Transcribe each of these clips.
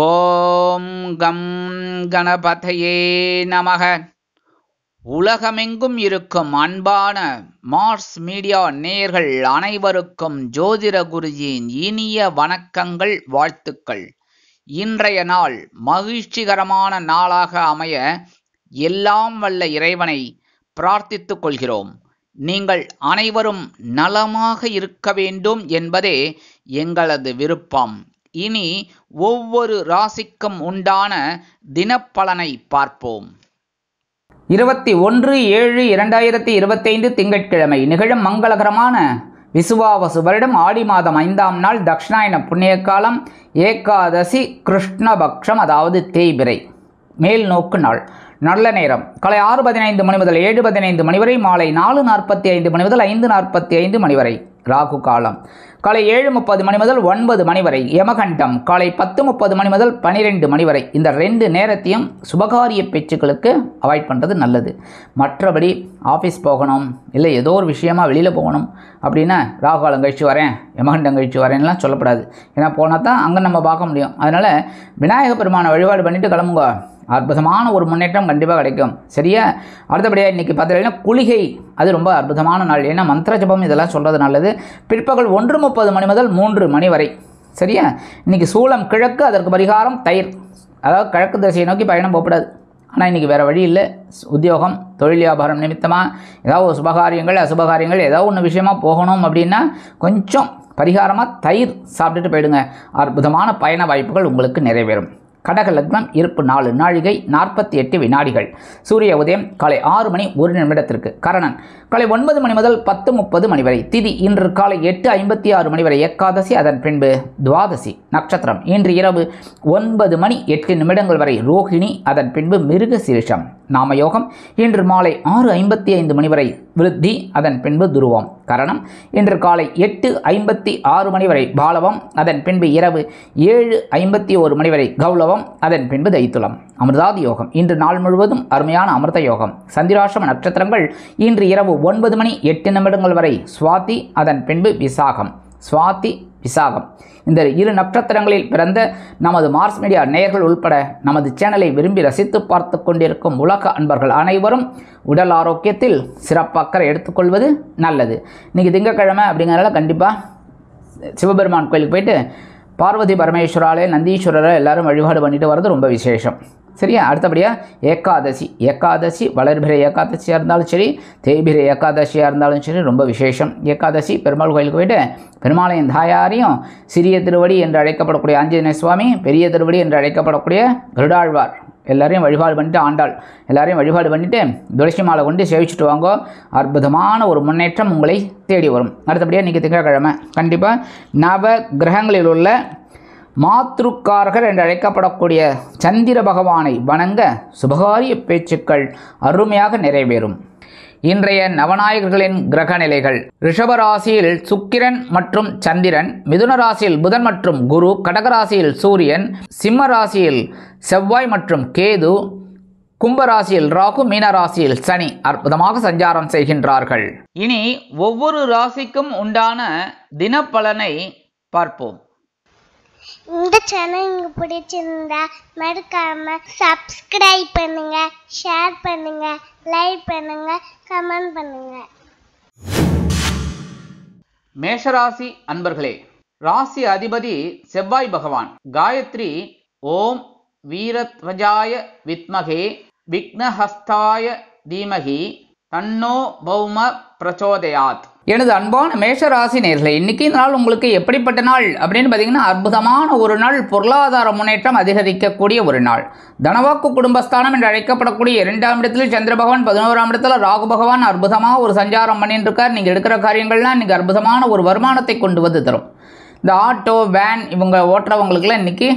ஓம் come கணபதையே நமக. உலகமெங்கும் இருக்கும் அன்பான மார்ஸ் மீடியா நேயர்கள் அனைவருக்கும் ஜோதிட குருஜியின் இனிய வணக்கங்கள், வாழ்த்துக்கள். இன்றைய நாள் மகிழ்ச்சிகரமான நாளாக அமைய எல்லாம் வல்ல இறைவனை பிரார்த்தித்துக் கொள்கிறோம். நீங்கள் அனைவரும் நலமாக இருக்க வேண்டும் என்பதே எங்களது விருப்பம். இனி ஒவ்வொரு ராசிக்கும் உண்டான தினப்பலனை பார்ப்போம். 21/7/2025 திங்கட்கிழமை நிகழும் மங்களகரமான விசுவாவசு வருடம் ஆடி மாதம் 5ஆம் நாள் தக்ஷணாயன புண்ணிய காலம் ஏகாதசி கிருஷ்ணபக்ஷம், அதாவது தேய்பிறை மேல் நோக்கு நாள். நல்ல நேரம் காலை 6:15 மணி முதல் 7:15 மணி வரை, மாலை 4:45 மணி முதல் 5:45 மணி வரை. ராகு காலம் காலை 7:30 மணி முதல் 9 மணி வரை. யமகண்டம் காலை 10:30 மணி முதல் 12 மணி வரை. இந்த 2 நேரத்தையும் சுபகாரிய பேச்சுக்களுக்கு அவாய்ட் பண்ணுறது நல்லது. மற்றபடி ஆஃபீஸ் போகணும், இல்லை ஏதோ ஒரு விஷயமா வெளியில் போகணும் அப்படின்னா ராகு காலம் கழிச்சு வரேன், யமகண்டம் கழிச்சு வரேன்லாம் சொல்லப்படாது. ஏன்னா போனால் தான் அங்கே நம்ம பார்க்க முடியும். அதனால் விநாயக பெருமானை வழிபாடு பண்ணிவிட்டு கிளம்புங்க. அற்புதமான ஒரு முன்னேற்றம் கண்டிப்பாக கிடைக்கும். சரியா? அடுத்தபடியாக இன்றைக்கி பார்த்தீங்கன்னா குளிகை, அது ரொம்ப அற்புதமான நாள். ஏன்னா மந்திர ஜபம் இதெல்லாம் சொல்கிறது நல்லது. பிற்பகல் 1:30 மணி முதல் 3 மணி வரை. சரியா? இன்றைக்கி சூலம் கிழக்கு, அதற்கு பரிகாரம் தயிர். அதாவது கிழக்கு திசையை நோக்கி பயணம் போகக்கூடாது. ஆனால் இன்றைக்கி வேறு வழி இல்லை. உத்தியோகம், தொழில் வியாபாரம் நிமித்தமாக ஏதாவது ஒரு சுபகாரியங்கள் அசுபகாரியங்கள் ஏதாவது ஒன்று விஷயமாக போகணும் அப்படின்னா கொஞ்சம் பரிகாரமாக தயிர் சாப்பிட்டுட்டு போயிடுங்க. அற்புதமான பயண வாய்ப்புகள் உங்களுக்கு நிறைவேறும். கடக லக்னம், இருப்பு 4 நாழிகை 48 வினாடிகள். சூரிய உதயம் காலை 6 மணி 1 நிமிடத்திற்கு. கரணன் காலை 9 மணி முதல் 10:30 மணி வரை. திதி இன்று காலை 8:56 மணி வரை ஏகாதசி, அதன் பின்பு துவாதசி. நட்சத்திரம் இன்று இரவு 9 மணி 8 நிமிடங்கள் வரை ரோஹிணி, அதன் பின்பு மிருக சீரிஷம். நாமயோகம் இன்று மாலை 6:55 மணி வரை விருத்தி, அதன் பின்பு துருவம். கரணம் இன்று காலை 8:56 மணி வரை பாலவம், அதன் பின்பு இரவு 7:51 மணி வரை கௌளவம், அதன் பின்பு தைத்துளம். அமிர்தாதி யோகம் இன்று நாள் முழுவதும் அருமையான அமிர்த யோகம். சந்திராஷ்டம நட்சத்திரங்கள் இன்று இரவு 9 மணி 8 நிமிடங்கள் வரை சுவாதி, அதன் பின்பு விசாகம். சுவாதி விசாகம் இந்த 2 நட்சத்திரங்களில் பிறந்த நமது மார்ஸ் மீடியா நேயர்கள் உள்பட நமது சேனலை விரும்பி ரசித்து பார்த்து கொண்டிருக்கும் உலக அன்பர்கள் அனைவரும் உடல் ஆரோக்கியத்தில் சிறப்பாக்கரை எடுத்துக்கொள்வது நல்லது. இன்றைக்கி திங்கட்கிழமை அப்படிங்கிறனால கண்டிப்பாக சிவபெருமான் கோயிலுக்கு போயிட்டு பார்வதி பரமேஸ்வராலே நந்தீஸ்வரரை எல்லாரும் வழிபாடு பண்ணிட்டு வர்றது ரொம்ப விசேஷம். சரியா? அடுத்தபடியாக ஏகாதசி வளர்பிறை ஏகாதசியாக இருந்தாலும் சரி, தேய்பிறை ஏகாதசியாக இருந்தாலும் சரி ரொம்ப விசேஷம். ஏகாதசி பெருமாள் கோயிலுக்கு போயிட்டு பெருமாளையும் தாயாரையும் சிறிய திருவடி என்று அழைக்கப்படக்கூடிய ஆஞ்சநேய சுவாமி, பெரிய திருவடி என்று அழைக்கப்படக்கூடிய கருடாழ்வார் எல்லாரையும் வழிபாடு பண்ணிவிட்டு, ஆண்டாள் எல்லாரையும் வழிபாடு பண்ணிவிட்டு துளசி மாலை கொண்டு சேவிச்சுட்டு வாங்கோ. அற்புதமான ஒரு முன்னேற்றம் உங்களை தேடி வரும். அடுத்தபடியாக இன்றைக்கி திங்கட்கிழமை கண்டிப்பாக நவ கிரகங்களில் உள்ள மாத்ருக்காரகர் என்று அழைக்கப்படக்கூடிய சந்திர பகவானை வணங்க சுபகாரிய பேச்சுக்கள் அருமையாக நிறைவேறும். இன்றைய நவநாயகர்களின் கிரக நிலைகள்: ரிஷபராசியில் சுக்கிரன் மற்றும் சந்திரன், மிதுன ராசியில் புதன் மற்றும் குரு, கடகராசியில் சூரியன், சிம்ம ராசியில் செவ்வாய் மற்றும் கேது, கும்பராசியில் ராகு, மீனராசியில் சனி அற்புதமாக சஞ்சாரம் செய்கின்றார்கள். இனி ஒவ்வொரு ராசிக்கும் உண்டான தினப்பலனை பார்ப்போம். இந்த சேனல் உங்களுக்கு பிடிச்சிருந்தா மறக்காம சப்ஸ்கிரைப் பண்ணுங்க, ஷேர் பண்ணுங்க, லைக் பண்ணுங்க, கமெண்ட் பண்ணுங்க. மேஷராசி அன்பர்களே, ராசி அதிபதி செவ்வாய் பகவான். காயத்ரி ஓம் வீரத்வஜாய வித்மகே விக்னஹஸ்தாய தீமகி தன்னோ பௌம பிரச்சோதயாத். எனது அன்பான மேஷராசி நேயர்களே, இன்றைக்கி நாள் உங்களுக்கு எப்படிப்பட்ட நாள் அப்படின்னு பார்த்தீங்கன்னா அற்புதமான ஒரு நாள். பொருளாதார முன்னேற்றம் அதிகரிக்கக்கூடிய ஒரு நாள். தனவாக்கு குடும்பஸ்தானம் என்று அழைக்கப்படக்கூடிய 2ஆம் இடத்துல சந்திர பகவான், 11ஆம் இடத்துல ராகு பகவான் அற்புதமாக ஒரு சஞ்சாரம் பண்ணிட்டு இருக்கார். நீங்கள் எடுக்கிற காரியங்கள்லாம் இன்றைக்கி அற்புதமான ஒரு வருமானத்தை கொண்டு வந்து தரும். இந்த ஆட்டோ வேன் இவங்க ஓட்டுறவங்களுக்குலாம் இன்றைக்கி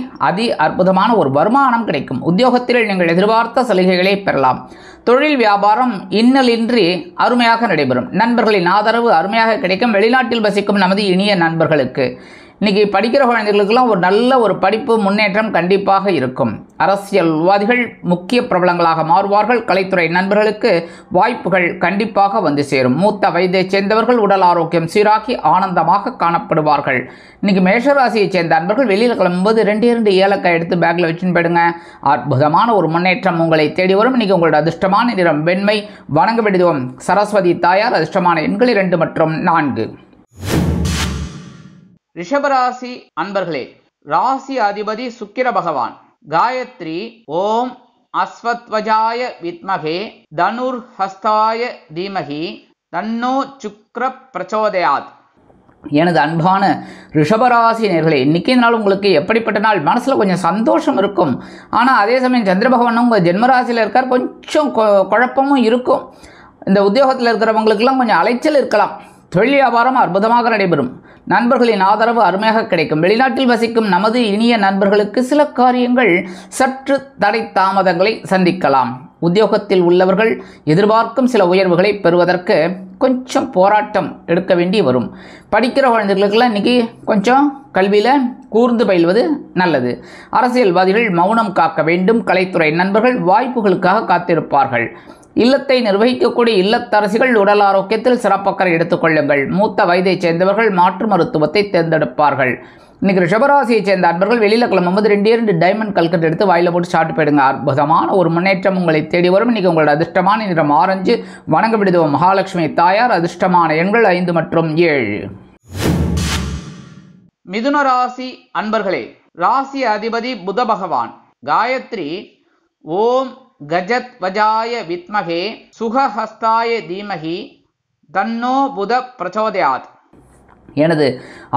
அற்புதமான ஒரு வருமானம் கிடைக்கும். உத்தியோகத்தில் நீங்கள் எதிர்பார்த்த சலுகைகளை பெறலாம். தொழில் வியாபாரம் இன்னலின்றி அருமையாக நடைபெறும். நண்பர்களின் ஆதரவு அருமையாக கிடைக்கும். வெளிநாட்டில் வசிக்கும் நமது இனிய நண்பர்களுக்கு இன்றைக்கி படிக்கிற குழந்தைகளுக்கெல்லாம் ஒரு நல்ல ஒரு படிப்பு முன்னேற்றம் கண்டிப்பாக இருக்கும். அரசியல்வாதிகள் முக்கிய பிரபலங்களாக மாறுவார்கள். கலைத்துறை நண்பர்களுக்கு வாய்ப்புகள் கண்டிப்பாக வந்து சேரும். மூத்த வயதைச் சேர்ந்தவர்கள் உடல் ஆரோக்கியம் சீராகி ஆனந்தமாக காணப்படுவார்கள். இன்றைக்கி மேஷராசியைச் சேர்ந்த அன்பர்கள் வெளியில் கிளம்பும்போது 2 ஏலக்காய் எடுத்து பேக்கில் வச்சுன்னு போயிடுங்க. அற்புதமான ஒரு முன்னேற்றம் உங்களை தேடி வரும். இன்றைக்கி உங்களோட அதிர்ஷ்டமான நிறம் வெண்மை. வணங்க வேண்டியதும் சரஸ்வதி தாயார். அதிர்ஷ்டமான எண்கள் 2 மற்றும் 4. ரிஷபராசி அன்பர்களே, ராசி அதிபதி சுக்கிர பகவான். காயத்ரி ஓம் அஸ்வத்வஜாய வித்மகே தனுர் ஹஸ்தாய தீமகி தன்னோ சுக்ர பிரச்சோதயாத். எனது அன்பான ரிஷபராசி நேர்களே, இன்றைக்கி நாள் உங்களுக்கு எப்படிப்பட்ட நாள்? மனசில் கொஞ்சம் சந்தோஷம் இருக்கும். ஆனால் அதே சமயம் சந்திர பகவான் உங்கள் ஜென்மராசியில் இருக்கார். கொஞ்சம் குழப்பமும் இருக்கும். இந்த உத்தியோகத்தில் இருக்கிறவங்களுக்கெல்லாம் கொஞ்சம் அலைச்சல் இருக்கலாம். தொழில் வியாபாரம் அற்புதமாக நடைபெறும். நண்பர்களின் ஆதரவு அருமையாக கிடைக்கும். வெளிநாட்டில் வசிக்கும் நமது இனிய நண்பர்களுக்கு சில காரியங்கள் சற்று தடை தாமதங்களை சந்திக்கலாம். உத்தியோகத்தில் உள்ளவர்கள் எதிர்பார்க்கும் சில உயர்வுகளை பெறுவதற்கு கொஞ்சம் போராட்டம் எடுக்க வேண்டி வரும். படிக்கிற குழந்தைகளுக்கெல்லாம் இன்றைக்கி கொஞ்சம் கல்வியில் கூர்ந்து பயில்வது நல்லது. அரசியல்வாதிகள் மௌனம் காக்க வேண்டும். கலைத்துறை நண்பர்கள் வாய்ப்புகளுக்காக காத்திருப்பார்கள். இல்லத்தை நிர்வகிக்கக்கூடிய இல்லத்தரசிகள் உடல் ஆரோக்கியத்தில் சிறப்பக்கறை எடுத்துக்கொள்ளுங்கள். மூத்த வயதைச் சேர்ந்தவர்கள் மாற்று மருத்துவத்தை தேர்ந்தெடுப்பார்கள். இன்றைக்கி ரிஷபராசியைச் சேர்ந்த அன்பர்கள் வெளியில் கிளம்பும்போது 2 டைமண்ட் கல்கட் எடுத்து வாயில் போட்டு சாப்பிட்டு போயிடுங்க. அற்புதமான ஒரு முன்னேற்றம் உங்களை தேடி வரும். இன்றைக்கி உங்களோட அதிர்ஷ்டமான நிறம் ஆரஞ்சு. வணங்க விடுவோம் மகாலட்சுமி தாயார். அதிர்ஷ்டமான எண்கள் 5 மற்றும் 7. மிதுன ராசி அன்பர்களே, ராசி அதிபதி புத பகவான். காயத்ரி ஓம் கஜத் வஜாய வித்மகே சுகஹஸ்தாய தீமகி தன்னோ புத பிரச்சோதயாத். எனது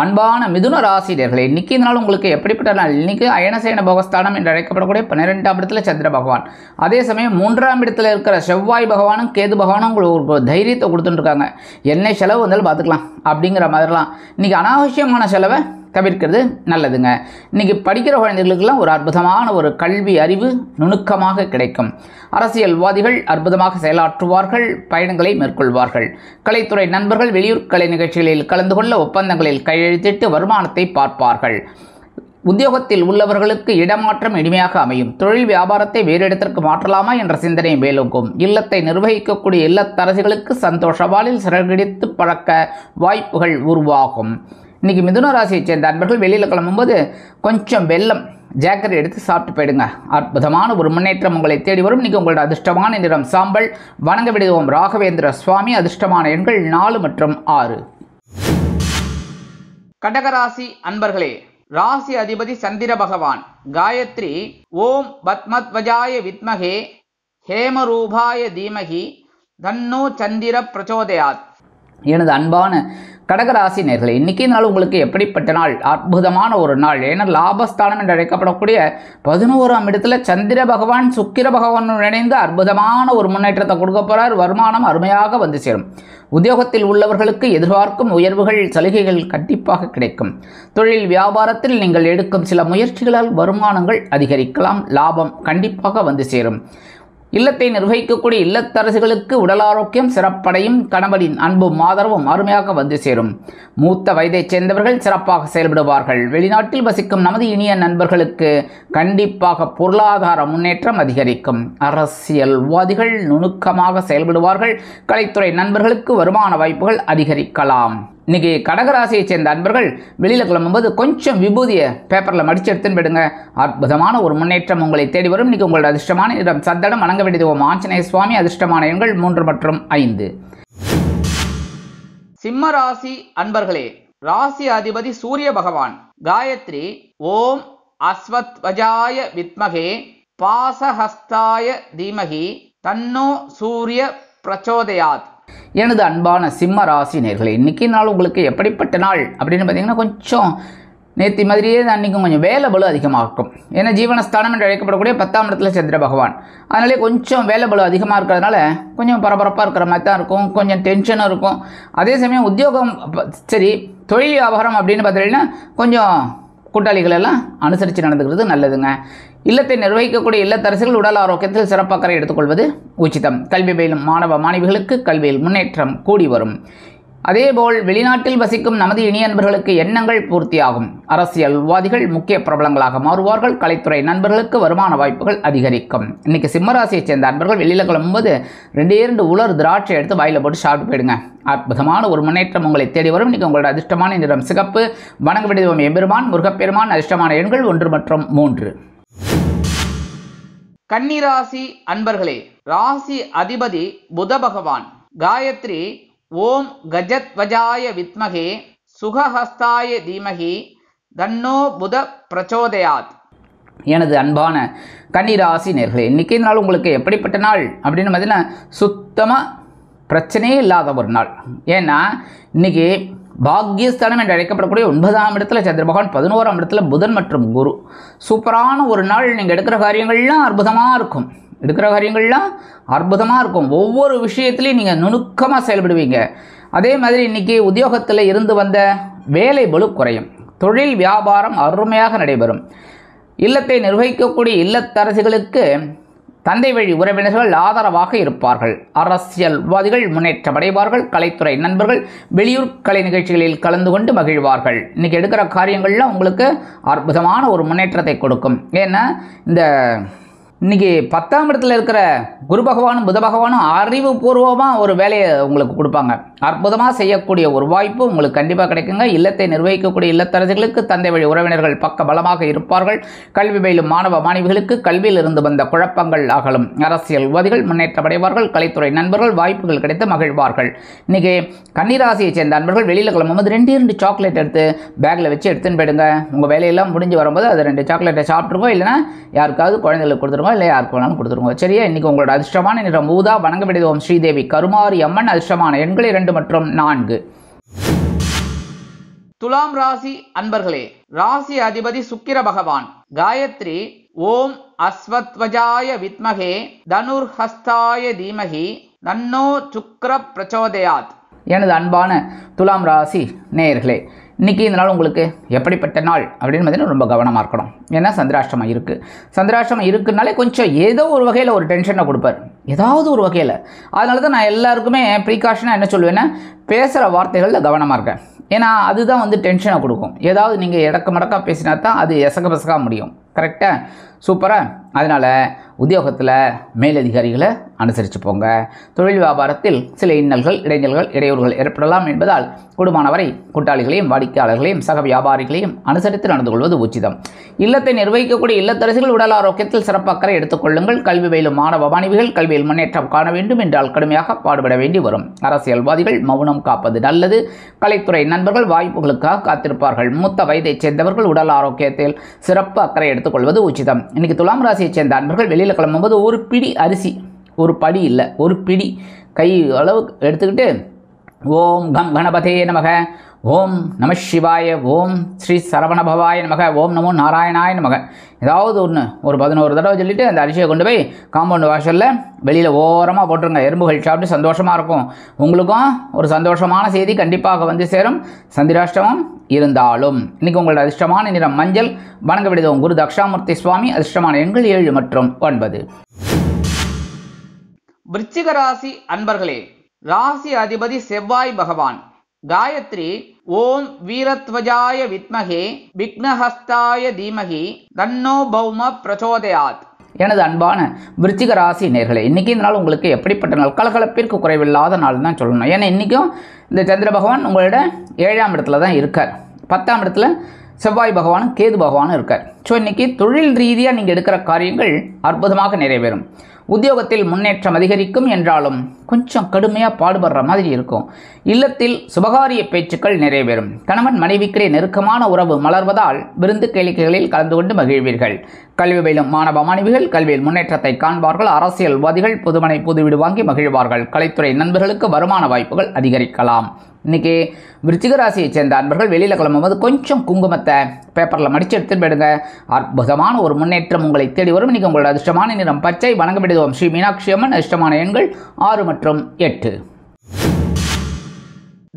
அன்பான மிதுன ராசினியர்களே, இன்றைக்கி நாள் உங்களுக்கு எப்படிப்பட்ட நாள்? இன்றைக்கி அயனசேன போகஸ்தானம் என்று அழைக்கப்படக்கூடிய 12ஆம் இடத்துல சந்திர பகவான், அதே சமயம் 3ஆம் இடத்துல இருக்கிற செவ்வாய் பகவானும் கேது பகவானும் உங்களுக்கு ஒரு தைரியத்தை கொடுத்துட்டுருக்காங்க. என்ன செலவு வந்தாலும் பார்த்துக்கலாம் அப்படிங்கிற மாதிரிலாம். இன்றைக்கி அனாவசியமான செலவை தவிர்க்கிறது நல்லதுங்க. இன்றைக்கி படிக்கிற குழந்தைகளுக்கெல்லாம் ஒரு அற்புதமான ஒரு கல்வி அறிவு நுணுக்கமாக கிடைக்கும். அரசியல்வாதிகள் அற்புதமாக செயலாற்றுவார்கள். பயணங்களை மேற்கொள்வார்கள். கலைத்துறை நண்பர்கள் வெளியூர் கலை நிகழ்ச்சிகளில் கலந்து கொள்ள ஒப்பந்தங்களில் கையெழுத்திட்டு வருமானத்தை பார்ப்பார்கள். உத்தியோகத்தில் உள்ளவர்களுக்கு இடமாற்றம் இனிமையாக அமையும். தொழில் வியாபாரத்தை வேறு இடத்திற்கு மாற்றலாமா என்ற சிந்தனை மேலோங்கும். இல்லத்தை நிர்வகிக்கக்கூடிய இல்லத்தரசிகளுக்கு சந்தோஷ வாளில் சிறகடித்து பழக்க வாய்ப்புகள் உருவாகும். இன்றைக்கி மிதுன ராசியைச் சேர்ந்த அன்பர்கள் வெளியில் கிளம்பும்போது கொஞ்சம் வெல்லம் ஜாக்கரை எடுத்து சாப்பிட்டு போயிடுங்க. அற்புதமான ஒரு முன்னேற்றம் உங்களை தேடி வரும். இன்றைக்கி உங்களோட அதிர்ஷ்டமான நிறம் சாம்பல். வணங்க விடுவோம் ராகவேந்திர சுவாமி. அதிர்ஷ்டமான எண்கள் 4 மற்றும் 6. கடகராசி அன்பர்களே, ராசி அதிபதி சந்திர பகவான். காயத்ரி ஓம் பத்மத்வஜாய வித்மகே ஹேமரூபாய தீமகி தன்னோ சந்திர பிரச்சோதயாத். எனது அன்பான கடகராசி நேர்களே, இன்றைக்கி நாள் உங்களுக்கு எப்படிப்பட்ட நாள்? அற்புதமான ஒரு நாள். ஏன்னா லாபஸ்தானம் என்று அழைக்கப்படக்கூடிய 11ஆம் இடத்துல சந்திர பகவான் சுக்கிர பகவான் இணைந்து அற்புதமான ஒரு முன்னேற்றத்தை கொடுக்க போகிறார். வருமானம் அருமையாக வந்து சேரும். உத்தியோகத்தில் உள்ளவர்களுக்கு எதிர்பார்க்கும் உயர்வுகள் சலுகைகள் கண்டிப்பாக கிடைக்கும். தொழில் வியாபாரத்தில் நீங்கள் எடுக்கும் சில முயற்சிகளால் வருமானங்கள் அதிகரிக்கலாம். லாபம் கண்டிப்பாக வந்து சேரும். இல்லத்தை நிர்வகிக்கக்கூடிய இல்லத்தரசிகளுக்கு உடல் ஆரோக்கியம் சிறப்படையும். கணவனின் அன்பும் ஆதரவும் அருமையாக வந்து சேரும். மூத்த வயதைச் சேர்ந்தவர்கள் சிறப்பாக செயல்படுவார்கள். வெளிநாட்டில் வசிக்கும் நமது இனிய நண்பர்களுக்கு கண்டிப்பாக பொருளாதார முன்னேற்றம் அதிகரிக்கும். அரசியல்வாதிகள் நுணுக்கமாக செயல்படுவார்கள். கலைத்துறை நண்பர்களுக்கு வருமான வாய்ப்புகள் அதிகரிக்கலாம். இன்றைக்கி கடகராசியைச் சேர்ந்த அன்பர்கள் வெளியில் கிளம்பும்போது கொஞ்சம் விபூதியை பேப்பரில் மடித்து எடுத்துன்னு போயிடுங்க. அற்புதமான ஒரு முன்னேற்றம் உங்களை தேடி வரும். இன்றைக்கி உங்களோட அதிர்ஷ்டமான இடம் சந்தனம். வணங்க வேண்டியது ஆஞ்சநேய சுவாமி. அதிர்ஷ்டமான எண்கள் 3 மற்றும் 5. சிம்ம ராசி அன்பர்களே, ராசி அதிபதி சூரிய பகவான். காயத்ரி ஓம் அஸ்வத்வஜாய வித்மகே பாசஹஸ்தாய தீமகி தன்னோ சூரிய பிரச்சோதயாத். எனது அன்பான சிம்ம ராசி நேர்களே, இன்றைக்கி நாள் உங்களுக்கு எப்படிப்பட்ட நாள் அப்படின்னு பார்த்தீங்கன்னா கொஞ்சம் நேற்று மாதிரியே அன்றைக்கும் கொஞ்சம் வேலை பளு அதிகமாக இருக்கும். ஏன்னா ஜீவனஸ்தானம் என்று அழைக்கப்படக்கூடிய 10ஆம் இடத்துல சந்திர பகவான், அதனாலே கொஞ்சம் வேலை பளு அதிகமாக இருக்கிறதுனால கொஞ்சம் பரபரப்பாக இருக்கிற மாதிரி தான் இருக்கும். கொஞ்சம் டென்ஷனும் இருக்கும். அதே சமயம் உத்தியோகம் சரி, தொழில் வியாபாரம் அப்படின்னு பார்த்தீங்கன்னா கொஞ்சம் கூட்டாளிகள் எல்லாம் அனுசரித்து நடந்துக்கிறது நல்லதுங்க. இல்லத்தை நிர்வகிக்கக்கூடிய இல்லத்தரசிகள் உடல் ஆரோக்கியத்தில் சிறப்பக்கறை எடுத்துக்கொள்வது உச்சிதம். கல்வி பயிலும் மாணவ மாணவிகளுக்கு கல்வியில் முன்னேற்றம் கூடி வரும். அதேபோல் வெளிநாட்டில் வசிக்கும் நமது இனிய நண்பர்களுக்கு எண்ணங்கள் பூர்த்தியாகும். அரசியல்வாதிகள் முக்கிய பிரபலங்களாக மாறுவார்கள். கலைத்துறை நண்பர்களுக்கு வருமான வாய்ப்புகள் அதிகரிக்கும். இன்னைக்கு சிம்மராசியை சேர்ந்த நண்பர்கள் வெளியில் கிளம்பும்போது 2 உலர் திராட்சை எடுத்து வாயில போட்டு சாப்பிட்டு போயிடுங்க. அற்புதமான ஒரு முன்னேற்றம் உங்களை தேடி வரும். இன்னைக்கு உங்களோட அதிர்ஷ்டமான நிறம் சிகப்பு. வணங்க வேண்டியது எம்பெருமான் முருகப்பெருமான். அதிர்ஷ்டமான எண்கள் 1 மற்றும் 3. கன்னிராசி அன்பர்களே, ராசி அதிபதி புத பகவான். காயத்ரி ஓம் கஜத்வஜாய வித்மகே சுகஹஸ்தாய தீமகி தன்னோ புத பிரச்சோதயாத். எனது அன்பான கன்னிராசி நேர்களே, இன்றைக்கி நாள் உங்களுக்கு எப்படிப்பட்ட நாள் அப்படின்னு பார்த்தீங்கன்னா சுத்தமாக பிரச்சனையே இல்லாத ஒரு நாள். ஏன்னா இன்றைக்கி பாக்யஸ்தானம் என்று அழைக்கப்படக்கூடிய 9ஆம் இடத்துல சந்திர பகவான், 11ஆம் இடத்துல புதன் மற்றும் குரு. சூப்பரான ஒரு நாள். நீங்கள் எடுக்கிற காரியங்கள்லாம் அற்புதமாக இருக்கும். ஒவ்வொரு விஷயத்துலையும் நீங்கள் நுணுக்கமாக செயல்படுவீங்க. அதே மாதிரி இன்றைக்கி உத்தியோகத்தில் இருந்து வந்த வேலை பளு குறையும். தொழில் வியாபாரம் அருமையாக நடைபெறும். இல்லத்தை நிர்வகிக்கக்கூடிய இல்லத்தரசிகளுக்கு தந்தை வழி உறவினர்கள் ஆதரவாக இருப்பார்கள். அரசியல்வாதிகள் முன்னேற்றம் அடைவார்கள். கலைத்துறை நண்பர்கள் வெளியூர் கலை நிகழ்ச்சிகளில் கலந்து கொண்டு மகிழ்வார்கள். இன்றைக்கி எடுக்கிற காரியங்கள்லாம் உங்களுக்கு அற்புதமான ஒரு முன்னேற்றத்தை கொடுக்கும். ஏன்னா இந்த இன்றைக்கி 10ஆம் இடத்துல இருக்கிற குரு பகவானும் புத பகவானும் அறிவுபூர்வமாக ஒரு வேலையை உங்களுக்கு கொடுப்பாங்க. அற்புதமாக செய்யக்கூடிய ஒரு வாய்ப்பு உங்களுக்கு கண்டிப்பாக கிடைக்குங்க. இல்லத்தை நிர்வகிக்கக்கூடிய இல்லத்தரசிகளுக்கு தந்தை வழி உறவினர்கள் பக்க பலமாக இருப்பார்கள். கல்வி பயிலும் மாணவ மாணவிகளுக்கு கல்வியில் இருந்து வந்த குழப்பங்கள் அகலும். அரசியல்வாதிகள் முன்னேற்றம் அடைவார்கள். கலைத்துறை நண்பர்கள் வாய்ப்புகள் கிடைத்து மகிழ்வார்கள். இன்றைக்கி கன்னிராசியை சேர்ந்த நண்பர்கள் வெளியில் கிளம்பும்போது 2 சாக்லேட் எடுத்து பேக்கில் வச்சு எடுத்துன்னு போயிடுங்க. உங்கள் வேலையெல்லாம் முடிஞ்சு வரும்போது அது 2 சாக்லேட்டை சாப்பிட்ருக்கோம், இல்லைனா யாருக்காவது குழந்தைகளுக்கு கொடுத்துருங்க, இல்லை யாருக்கு வேணாலும் கொடுத்துருங்க. சரியா? இன்றைக்கி உங்களோட அதிர்ஷ்டமான நிறம் ஊதா. வணங்க வேண்டியது ஸ்ரீதேவி கருமாரி அம்மன். அதிர்ஷ்டமான எண்கள் 2 மற்றும் 4. துலாம் ராசி அன்பர்களே, ராசி அதிபதி சுக்கிர பகவான். காயத்ரி ஓம் அஸ்வத்வஜாய வித்மகே தனுர்ஹஸ்தாய தீமகி தன்னோ சுக்ர பிரச்சோதயாத். எனது அன்பான துலாம் ராசி நேயர்களே, இன்றைக்கி இந்த நாள் உங்களுக்கு எப்படிப்பட்ட நாள் அப்படின்னு பார்த்தீங்கன்னா ரொம்ப கவனமாக இருக்கணும். ஏன்னா சந்திராஷ்டமம் இருக்குது. சந்திராஷ்டமம் இருக்குனாலே கொஞ்சம் ஏதோ ஒரு வகையில் ஒரு டென்ஷனை கொடுப்பார், ஏதாவது ஒரு வகையில். அதனால தான் நான் எல்லாருக்குமே ப்ரீகாஷனாக என்ன சொல்லுவேன்னா, பேசுகிற வார்த்தைகளில் கவனமாக இருக்கேன். ஏன்னா அதுதான் வந்து டென்ஷனை கொடுக்கும். ஏதாவது நீங்கள் இடக்க மடக்காக பேசினா தான் அது எசக பசக்காக முடியும். கரெக்டாக? சூப்பராக. அதனால் உத்தியோகத்தில் மேலதிகாரிகளை அனுசரித்து போங்க. தொழில் வியாபாரத்தில் சில இன்னல்கள், இடைஞ்சல்கள், இடையூறுகள் ஏற்படலாம் என்பதால் கூடுமானவரை கூட்டாளிகளையும் வாடிக்கையாளர்களையும் சக வியாபாரிகளையும் அனுசரித்து நடந்து கொள்வது உச்சிதம். இல்லத்தை நிர்வகிக்கக்கூடிய இல்லத்தரசிகள் உடல் ஆரோக்கியத்தில் சிறப்பு அக்கறை எடுத்துக்கொள்ளுங்கள். கல்வி பயிலும் மாணவ மாணவிகள் கல்வியில் முன்னேற்றம் காண வேண்டும் என்றால் கடுமையாக பாடுபட வேண்டி வரும். அரசியல்வாதிகள் மௌனம் காப்பது நல்லது. கலைத்துறை நண்பர்கள் வாய்ப்புகளுக்காக காத்திருப்பார்கள். மூத்த வயதைச் சேர்ந்தவர்கள் உடல் ஆரோக்கியத்தில் சிறப்பு அக்கறை எடுத்துக்கொள்வது உச்சிதம். இன்னைக்கு துலாம் ராசியைச் சேர்ந்த அன்பர்கள் வெளியில் கிளம்பும்போது ஒரு பிடி அரிசி, ஒரு படி இல்லை, ஒரு பிடி கை அளவு எடுத்துக்கிட்டு ஓம் கம் கணபதே நமக, ஓம் நம சிவாய, ஓம் ஸ்ரீ சரவணபவாய நமக, ஓம் நமோ நாராயணாய நமக, ஏதாவது ஒன்று ஒரு 11 தடவை சொல்லிவிட்டு அந்த அரிசியை கொண்டு போய் காம்பவுண்ட் வாசலில் வெளியில் ஓரமாக போட்டுருங்க. எறும்புகள் சாப்பிட்டு சந்தோஷமாக இருக்கும். உங்களுக்கும் ஒரு சந்தோஷமான செய்தி கண்டிப்பாக வந்து சேரும். சந்திராஷ்டமம் இருந்தாலும் இன்றைக்கி உங்களோட அதிர்ஷ்டமான நிறம் மஞ்சள். வணங்க வேண்டியது குரு தக்ஷாமூர்த்தி சுவாமி. அதிர்ஷ்டமான எண்கள் 7 மற்றும் 9. விருச்சிக ராசி அன்பர்களே, ராசி அதிபதி செவ்வாய் பகவான். காயத்ரி ஓம் வீரத்வஜாய வித்மகே விக்னஹஸ்தாய தீமகி தன்னோ பௌம பிரச்சோதயாத். எனது அன்பான விருச்சிக ராசி நேர்களே, இன்றைக்கி இந்த நாள் உங்களுக்கு எப்படிப்பட்ட நாள்? கலகலப்பிற்கு குறைவில்லாத நாள் தான் சொல்லணும். ஏன்னா இன்றைக்கும் இந்த சந்திர பகவான் உங்களோட 7ஆம் இடத்துல தான் இருக்கார். 10ஆம் இடத்துல செவ்வாய் பகவானும் கேது பகவானும் இருக்கார். ஸோ இன்றைக்கி தொழில் ரீதியாக நீங்கள் எடுக்கிற காரியங்கள் அற்புதமாக நிறைவேறும். உத்தியோகத்தில் முன்னேற்றம் அதிகரிக்கும் என்றாலும் கொஞ்சம் கடுமையாக பாடுபடுற மாதிரி இருக்கும். இல்லத்தில் சுபகாரிய பேச்சுக்கள் நிறைவேறும். கணவன் மனைவிக்கிடையே நெருக்கமான உறவு மலர்வதால் விருந்து கேளிக்கைகளில் கலந்து கொண்டு மகிழ்வீர்கள். கல்வி பயிலும் மாணவ மாணவிகள் கல்வியில் முன்னேற்றத்தை காண்பார்கள். அரசியல்வாதிகள் புதுமனை புது வீடு வாங்கி மகிழ்வார்கள். கலைத்துறை நண்பர்களுக்கு வருமான வாய்ப்புகள் அதிகரிக்கலாம். இன்றைக்கி விருச்சிக ராசியைச் சேர்ந்த அன்பர்கள் வெளியில் கிளம்பும்போது கொஞ்சம் குங்குமத்தை பேப்பரில் மடித்து எடுத்துன்னு போயிடுங்க. அற்புதமான ஒரு முன்னேற்றம் உங்களை தேடி வரும். இன்றைக்கி உங்களோட அதிர்ஷ்டமான நிறம் பச்சை. வணங்க வேண்டியது ஸ்ரீ மீனாட்சி அம்மன். அதிர்ஷ்டமான எண்கள் 6 மற்றும் 8.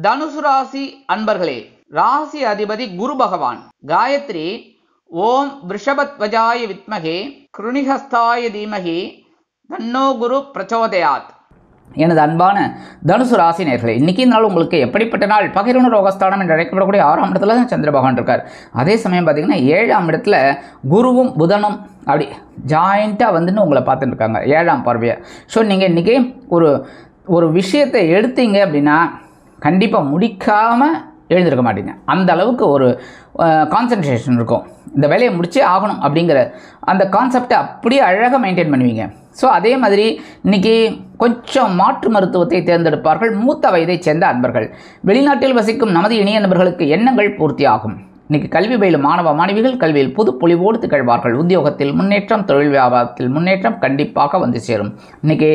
தனுசு ராசி அன்பர்களே, ராசி அதிபதி குரு பகவான். காயத்ரி ஓம் விருஷபத்வஜாய வித்மகே கிருணிஹஸ்தாய தீமகி தன்னோ குரு பிரச்சோதயாத். எனது அன்பான தனுசு ராசி நேயர்களே, இன்றைக்கி நாள் உங்களுக்கு எப்படிப்பட்ட நாள்? பகிர்வு ரோகஸ்தானம் என்று அழைக்கப்படக்கூடிய 6ஆம் இடத்துல தான் சந்திர பகவான் இருக்கார். அதே சமயம் பார்த்திங்கன்னா 7ஆம் இடத்துல குருவும் புதனும் அப்படி ஜாயிண்ட்டாக வந்துன்னு உங்களை பார்த்துட்டு இருக்காங்க 7ஆம் பார்வையை. ஸோ நீங்கள் இன்றைக்கி ஒரு விஷயத்தை எடுத்தீங்க அப்படின்னா கண்டிப்பாக முடிக்காமல் எழுந்திருக்க மாட்டீங்க. அந்த அளவுக்கு ஒரு கான்சன்ட்ரேஷன் இருக்கும். இந்த வேலையை முடிச்சே ஆகணும் அப்படிங்கிற அந்த கான்செப்டை அப்படியே அழகாக மெயின்டைன் பண்ணுவீங்க. ஸோ அதே மாதிரி இன்றைக்கி கொஞ்சம் மாற்று மருத்துவத்தை தேர்ந்தெடுப்பார்கள் மூத்த வயதைச் சேர்ந்த அன்பர்கள். வெளிநாட்டில் வசிக்கும் நமது இணைய நண்பர்களுக்கு எண்ணங்கள் பூர்த்தியாகும். இன்றைக்கி கல்வி பயிலும் மாணவ மாணவிகள் கல்வியில் புது பொலிவோடு திகழ்வார்கள். உத்தியோகத்தில் முன்னேற்றம், தொழில் வியாபாரத்தில் முன்னேற்றம் கண்டிப்பாக வந்து சேரும். இன்றைக்கி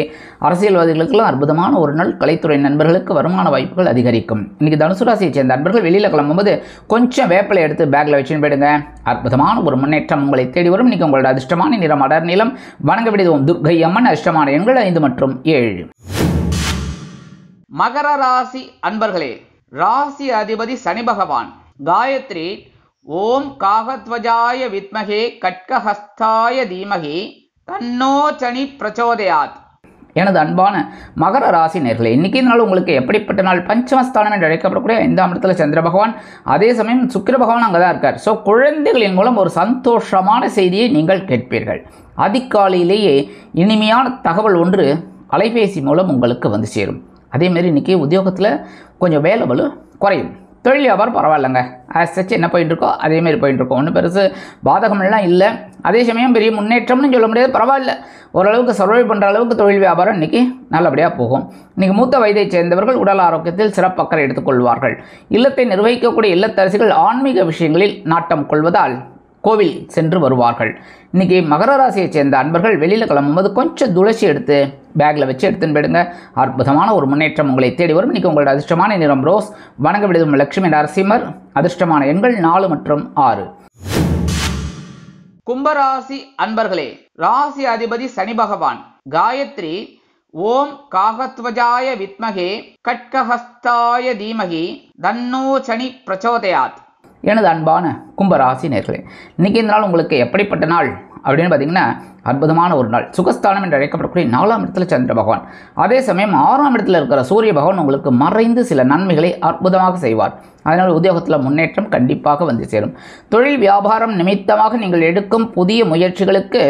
அரசியல்வாதிகளுக்கெல்லாம் அற்புதமான ஒரு நாள். கலைத்துறை நண்பர்களுக்கு வருமான வாய்ப்புகள் அதிகரிக்கும். இன்றைக்கி தனுசு ராசியை சேர்ந்த நண்பர்கள் வெளியில் கிளம்பும்போது கொஞ்சம் வேப்பிலை எடுத்து பேக்கில் வச்சுன்னு போயிடுங்க. அற்புதமான ஒரு முன்னேற்றம் உங்களை தேடி வரும். இன்றைக்கி உங்களோட அதிர்ஷ்டமான நிறம் அடர் நிலம். வணங்க விடுவோம் துர்க்கை அம்மன். அதிர்ஷ்டமான எண்கள் 5 மற்றும் 7. மகர ராசி அன்பர்களே, ராசி அதிபதி சனி பகவான். காயத்ரி ஓம் காகத்வஜாய வித்மகே கட்கஹஸ்தாய தீமகி தன்னோ சனி பிரச்சோதயாத். எனது அன்பான மகர ராசி நேயர்களே, இன்றைக்கி நாள் உங்களுக்கு எப்படிப்பட்ட நாள்? பஞ்சமஸ்தானம் என்று அழைக்கப்படக்கூடிய 5ஆம் இடத்துல சந்திர பகவான், அதே சமயம் சுக்கிர பகவான் அங்கே தான் இருக்கார். ஸோ குழந்தைகளின் மூலம் ஒரு சந்தோஷமான செய்தியை நீங்கள் கேட்பீர்கள். அதிகாலையிலேயே இனிமையான தகவல் ஒன்று அலைபேசி மூலம் உங்களுக்கு வந்து சேரும். அதேமாரி இன்றைக்கி உத்தியோகத்தில் கொஞ்சம் வேலை பளு குறையும். தொழில் வியாபாரம் பரவாயில்லைங்க, ஆஸ் என்ன போயிட்டு இருக்கோ அதேமாரி போயிட்டு இருக்கோம். ஒன்றும் பெருசு பாதகம்லாம் இல்லை. அதே சமயம் பெரிய முன்னேற்றம்னு சொல்ல முடியாது, பரவாயில்ல. ஓரளவுக்கு சர்வை பண்ணுற அளவுக்கு தொழில் வியாபாரம் இன்றைக்கி நல்லபடியாக போகும். இன்றைக்கி மூத்த வயதைச் சேர்ந்தவர்கள் உடல் ஆரோக்கியத்தில் சிறப்பக்கறை எடுத்துக்கொள்வார்கள். இல்லத்தை நிர்வகிக்கக்கூடிய இல்லத்தரசிகள் ஆன்மீக விஷயங்களில் நாட்டம் கொள்வதால் கோவில் சென்று வருவார்கள். இன்றைக்கி மகர ராசியை சேர்ந்த அன்பர்கள் வெளியில் கிளம்பும்போது கொஞ்சம் துளசி எடுத்து பேக்கில் வச்சு எடுத்துன்னு போயிடுங்க. அற்புதமான ஒரு முன்னேற்றம் உங்களை தேடி வரும். இன்றைக்கி உங்களோட அதிர்ஷ்டமான நிறம் ரோஸ். வணங்க விடுதும் லட்சுமி நரசிம்மர். அதிர்ஷ்டமான எண்கள் 4 மற்றும் 6. கும்பராசி அன்பர்களே, ராசி அதிபதி சனி பகவான். காயத்ரி ஓம் காகத்வஜாய வித்மகே கட்கஹஸ்தாய தீமகி தன்னோ சனி பிரச்சோதயாத். எனது அன்பான கும்பராசி நேயர்களே, இன்றைக்கி இந்த நாள் உங்களுக்கு எப்படிப்பட்ட நாள் அப்படின்னு பார்த்தீங்கன்னா அற்புதமான ஒரு நாள். சுகஸ்தானம் என்று அழைக்கப்படக்கூடிய 4ஆம் இடத்துல சந்திர பகவான், அதே சமயம் 6ஆம் இடத்துல இருக்கிற சூரிய பகவான் உங்களுக்கு மறைந்து சில நன்மைகளை அற்புதமாக செய்வார். அதனால் உத்தியோகத்தில் முன்னேற்றம் கண்டிப்பாக வந்து சேரும். தொழில் வியாபாரம் நிமித்தமாக நீங்கள் எடுக்கும் புதிய முயற்சிகளுக்கு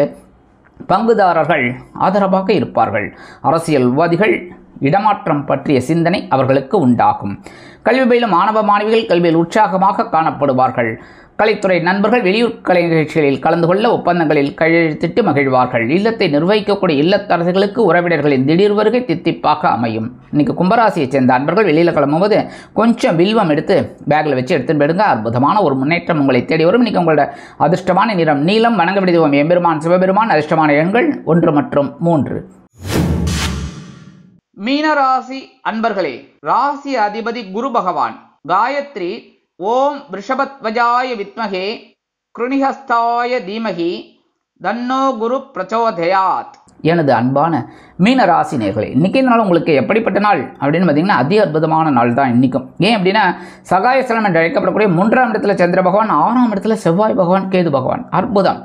பங்குதாரர்கள் ஆதரவாக இருப்பார்கள். அரசியல்வாதிகள் இடமாற்றம் பற்றிய சிந்தனை அவர்களுக்கு உண்டாகும். கல்வி பயிலும் மாணவ மாணவிகள் கல்வியில் உற்சாகமாக காணப்படுவார்கள். கலைத்துறை நண்பர்கள் வெளியூர் கலை நிகழ்ச்சிகளில் கலந்து கொள்ள ஒப்பந்தங்களில் கையெழுத்திட்டு மகிழ்வார்கள். இல்லத்தை நிர்வகிக்கக்கூடிய இல்லத்தரசிகளுக்கு உறவினர்களின் திடீர் வருகை தித்திப்பாக அமையும். இன்றைக்கி கும்பராசியைச் சேர்ந்த அன்பர்கள் வெளியில் கிளம்பும்போது கொஞ்சம் வில்வம் எடுத்து பேக்கில் வச்சு எடுத்துன்னு போயிடுங்க. அற்புதமான ஒரு முன்னேற்றம் உங்களை தேடி வரும். இன்றைக்கி உங்களோட அதிர்ஷ்டமான நிறம் நீலம். வணங்க விடுவோம் எம்பெருமான் சிவபெருமான். அதிர்ஷ்டமான எண்கள் 1 மற்றும் 3. மீனராசி அன்பர்களே, ராசி அதிபதி குரு பகவான். காயத்ரி ஓம் ரிஷபத்வஜாய வித்மகே கிருணிஹஸ்தாய தீமகி தன்னோ குரு பிரச்சோதயாத். எனது அன்பான மீனராசி நேயர்களே, இன்றைக்கி நாள் உங்களுக்கு எப்படிப்பட்ட நாள் அப்படின்னு பார்த்தீங்கன்னா அதி அற்புதமான நாள் தான் இன்றைக்கும். ஏன் அப்படின்னா சகாயஸ்தலம் என்று அழைக்கப்படக்கூடிய 3ஆம் இடத்துல சந்திர பகவான், 6ஆம் இடத்துல செவ்வாய் பகவான், கேது பகவான். அற்புதம்.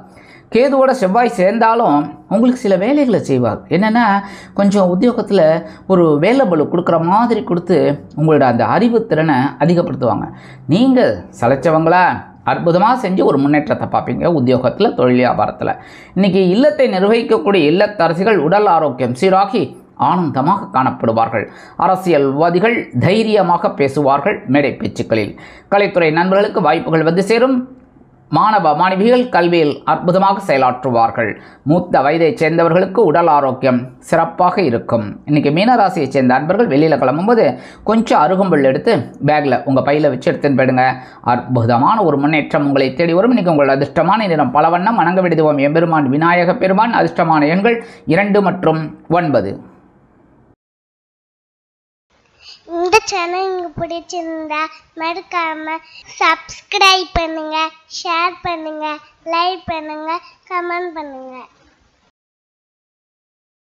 கேதுவோட செவ்வாய் சேர்ந்தாலும் உங்களுக்கு சில வேலைகளை செய்வார். என்னென்னா கொஞ்சம் உத்தியோகத்தில் ஒரு வேலை பளு கொடுக்குற மாதிரி கொடுத்து உங்களோட அந்த அறிவுத்திறனை அதிகப்படுத்துவாங்க. நீங்கள் சளைச்சவங்களா அற்புதமாக செஞ்சு ஒரு முன்னேற்றத்தை பார்ப்பீங்க உத்தியோகத்தில், தொழில் வியாபாரத்தில். இன்றைக்கி இல்லத்தை நிர்வகிக்கக்கூடிய இல்லத்தரசிகள் உடல் ஆரோக்கியம் சீராகி ஆனந்தமாக காணப்படுவார்கள். அரசியல்வாதிகள் தைரியமாக பேசுவார்கள் மேடை பேச்சுக்களில். கலைத்துறை நண்பர்களுக்கு வாய்ப்புகள் வந்து சேரும். மாணவ மாணவிகள் கல்வியில் அற்புதமாக செயலாற்றுவார்கள். மூத்த வயதைச் சேர்ந்தவர்களுக்கு உடல் ஆரோக்கியம் சிறப்பாக இருக்கும். இன்றைக்கி மீனராசியைச் சேர்ந்த அன்பர்கள் வெளியில் கிளம்பும்போது கொஞ்சம் அருகம்புல் எடுத்து பேக்கில் உங்கள் பையில் வச்சு எடுத்துன்னு போயிடுங்க. அற்புதமான ஒரு முன்னேற்றம் உங்களை தேடி வரும். இன்றைக்கி உங்களோட அதிர்ஷ்டமான நிறம் பலவண்ணம். வணங்க விடுவோம் எம்பெருமான் விநாயக பெருமான். அதிர்ஷ்டமான எண்கள் 2 மற்றும் 9. இந்த சேனல் உங்களுக்கு பிடிச்சிருந்தா மறக்காம சப்ஸ்கிரைப் பண்ணுங்க, ஷேர் பண்ணுங்க, லைக் பண்ணுங்க, கமெண்ட் பண்ணுங்க.